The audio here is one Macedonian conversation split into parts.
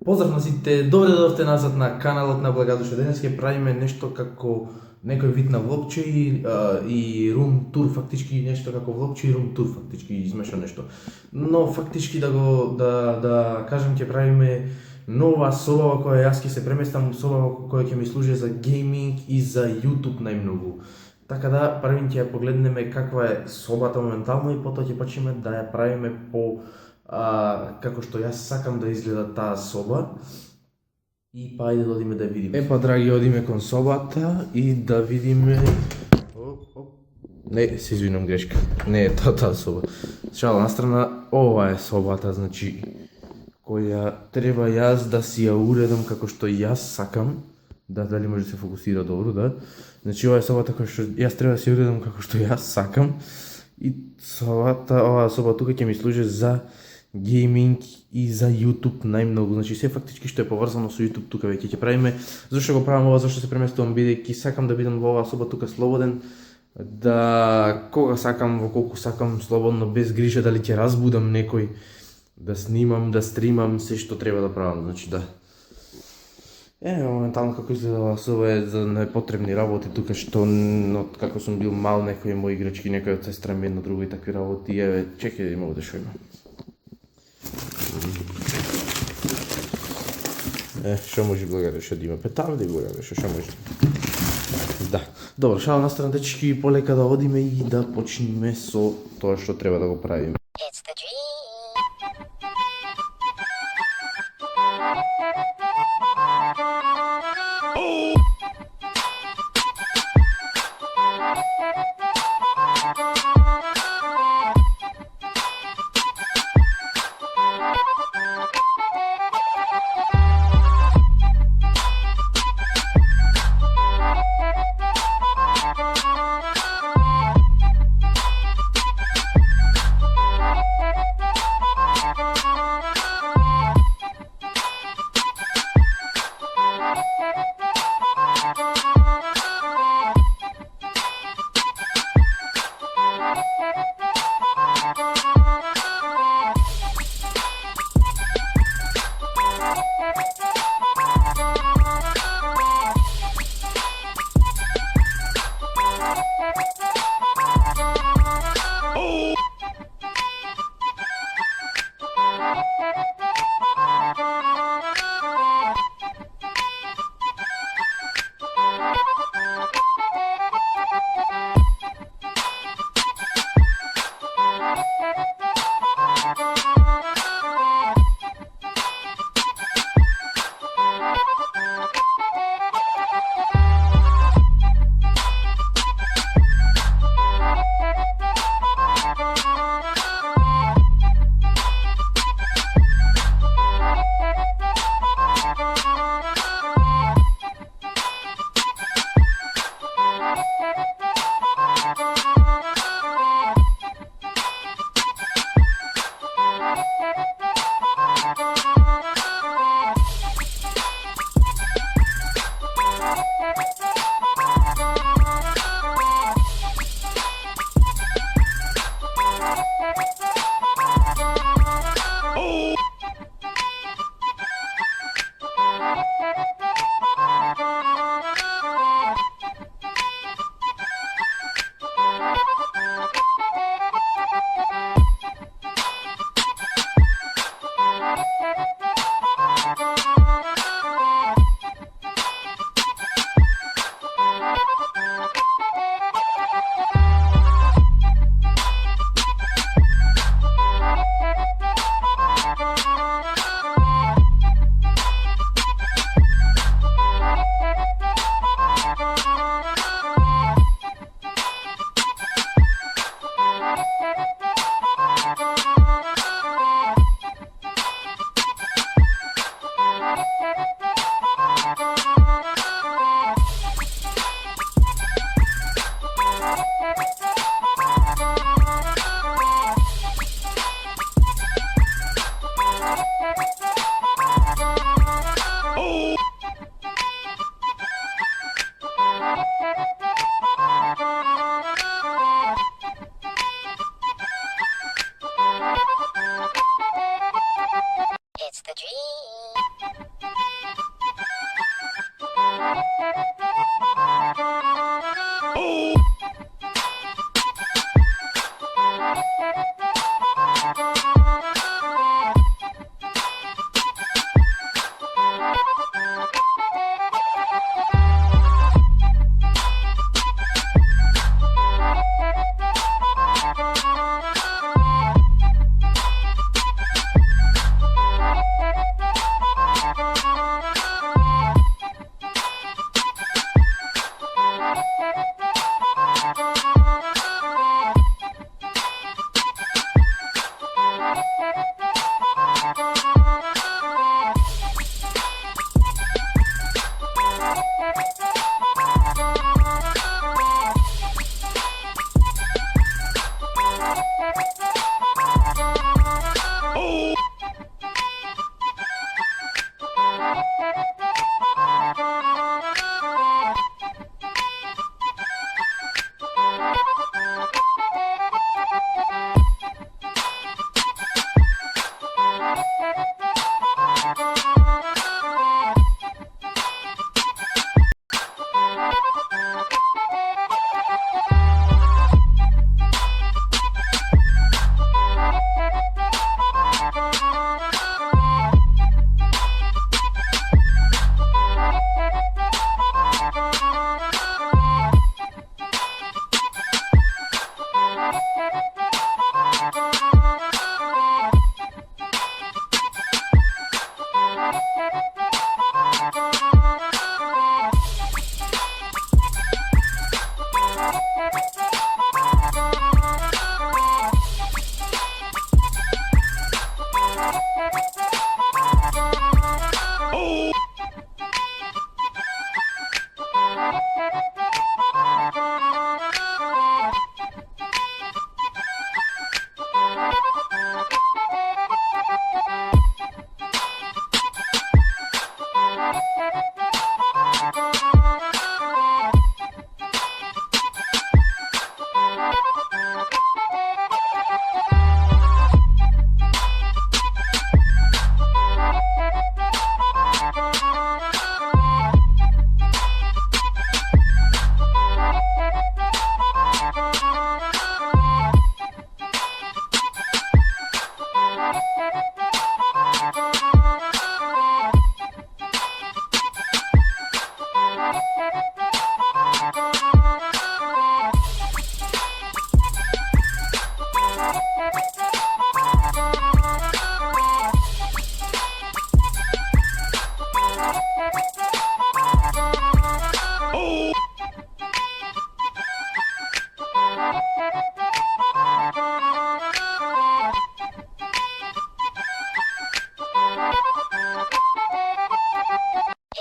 Поздрав на сите, добре дојдовте назад на каналот на Благодуша. Денес ќе правиме нешто како некој вид на влогче и рум тур, фактички нешто како влогче и рум тур, фактички измешано нешто. Но фактички да кажем ќе правиме нова соба во која јас ќе се преместам, соба во која ќе ми служи за гейминг и за YouTube најмногу. Така да првин ќе ја погледнеме каква е собата моментално и потоа ќе почнеме да ја правиме по како што јас сакам да изгледа таа соба. И па ајде да одиме да ја видиме. Епа, драги, одиме кон собата и да видиме... Не, се извинам, грешка. Не е таа соба. Шала настрана, ова е собата, значи, која треба јас да си ја уредам како што јас сакам. Да, дали може да се фокусира добро, да. Значи, ова е собата која што јас треба да си ја уредам како што јас сакам. И собата, оваа соба тука ќе ми служи за гейминг и за YouTube најмногу. Значи се фактички што е поврзано со YouTube тука веќе ќе правиме. Зошто го правам ова, зошто се преместувам, бидејќи сакам да бидам во оваа соба тука слободен, да кога сакам, во колку сакам, слободно, без грижа дали ќе разбудам некој, да снимам, да стримам, се што треба да правам, значи да. Моментално како изгледа оваа соба е за непотребни работи тука што од како сум бил мал, некои мои играчки, некој од сестра ми, едно друго и такви работи, чекај да има овде што има. Што може Благодуша да има? Петарди Благодуша, што може? Да. Добро, шала настрана дечки, полека да одиме и да почнеме со тоа што треба да го правиме. It's the dream.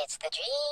It's the dream.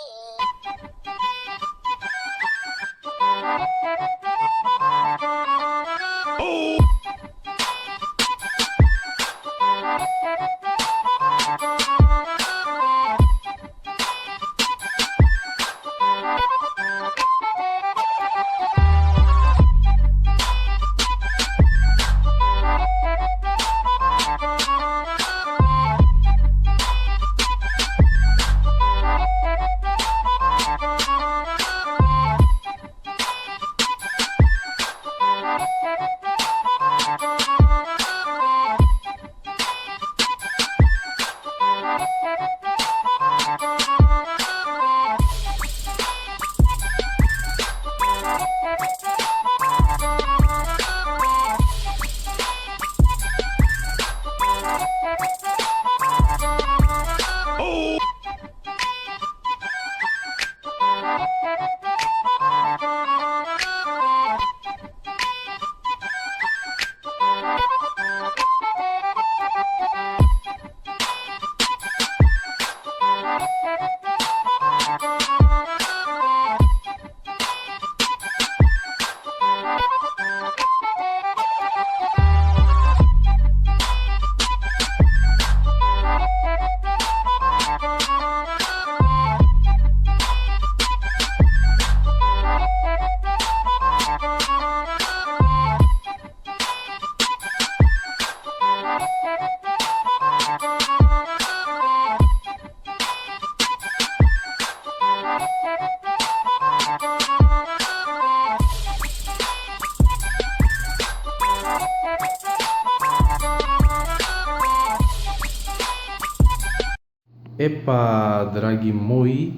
Епа, драги мои,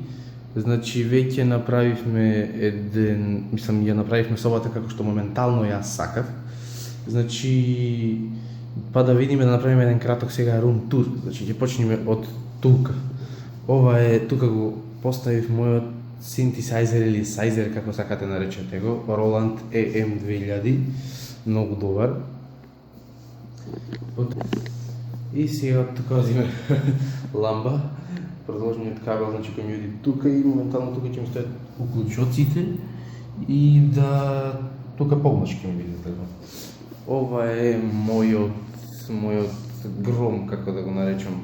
значи веќе направивме ја направивме собата како што моментално ја сакав. Значи, па да видиме, да направиме еден краток сега рум тур. Значи, ќе почнеме од тука. Ова е, тука го поставив мојот синтесайзер или сайзер, како сакате наречете го, Roland EM2000, многу добар. И сега тука зиме ламба, продолжениот кабел, значи кој ми оди тука и моментално тука ќе ми стоят уклучоците и да тука помнаш ќе ми видите. Ова е мојот гром, како да го наречам,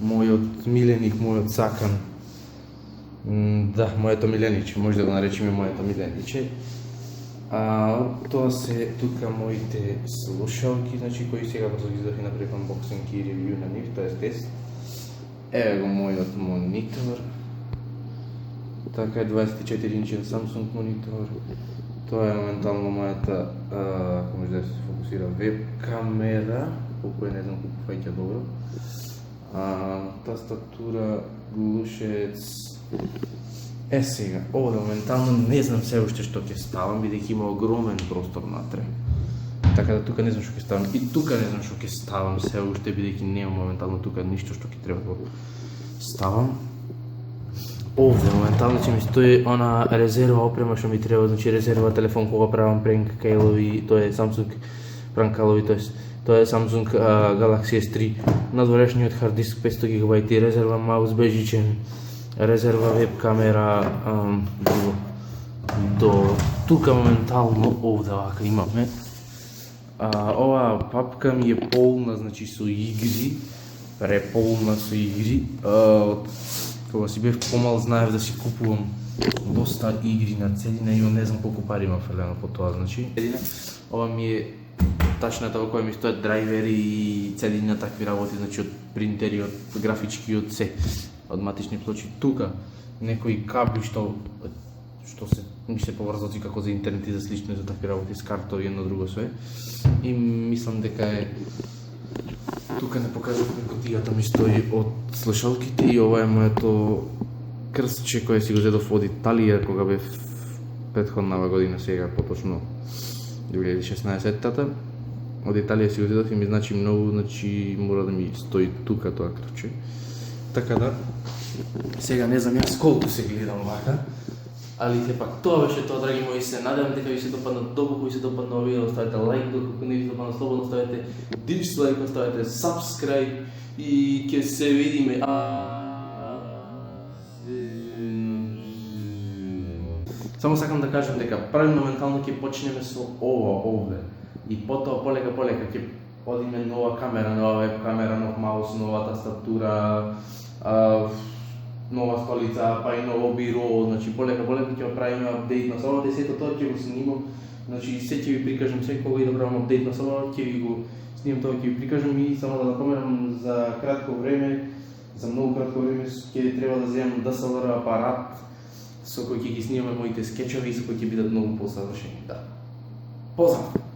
мојот миленик, мојот сакан. Да, моето милениче, може да го наречеме моето милениче. Тоа се тука моите слушалки, значи кои сега брзо ги издав и направив unboxing и ревју на нив, тоа е тест. Еве го мојот монитор. Така е 24 инчен Samsung монитор. Тоа е моментално мојата, ако може да се фокусира, веб камера, колку е, не знам колку фаќа добро. Тастатура, глушец. Сега, ова моментално не знам се уште што ќе ставам, бидејќи има огромен простор натре. Така да тука не знам што ќе ставам. И тука не знам што ќе ставам се уште бидејќи немам моментално тука ништо што ќе треба да го ставам. Овде моментално ќе ми стои она резерва опрема што ми треба, значи резерва телефон кога правам пранк кајлови, тоа е Samsung пранк кајлови, тоа е Samsung Galaxy S3, надворешниот хард диск 500 GB, резерва маус бежичен, резерва веб камера, друго. До тука моментално овде вака имаме. Ова папка ми е полна, значи со игри, преполна со игри. Кога си бев помал знаев да си купувам доста игри на цедина, имам не знам колку пари имам фрлено по тоа, значи. Ова ми е тачната во која ми стоят драйвери и цедина такви работи, значи од принтери, од графички, од се, од матични плочи. Тука некои кабли што се ми се поврзоци како за интернет и за слично и за такви работи с картови едно друго све. И мислам дека е тука не покажав кутијата ми стои од слушалките и ова е моето крстче кое си го зедов од Италија кога бев претходнава година, сега поточно 2016-тата. Од Италија си го зедов и ми значи многу, значи мора да ми стои тука тоа крстче. Така да, сега не знам јас колку се гледам вака, али сепак тоа беше тоа, драги мои, се надевам дека ви се допадна, доколку ви се допадна овие, оставете лайк, доколку не ви се допадна, слободно оставете диslike, оставете subscribe и ќе се видиме. Само сакам да кажам дека први моментално ќе почнеме со ова овде и потоа полека ќе одиме нова камера, нова веб камера, нов маус, нова тастатура, нова столица, па и ново биро, значи полека ќе правиме апдейт на собата и сето тоа ќе го снимам. Значи се ќе ви прикажам се кога и да правам апдейт на собата, ќе ви го снимам тоа, ќе ви прикажам и само да напоменам за кратко време, за многу кратко време ќе треба да земам DSLR апарат со кој ќе ги снимаме моите скечови и со кој ќе бидат многу посавршени. Да. Поздрав!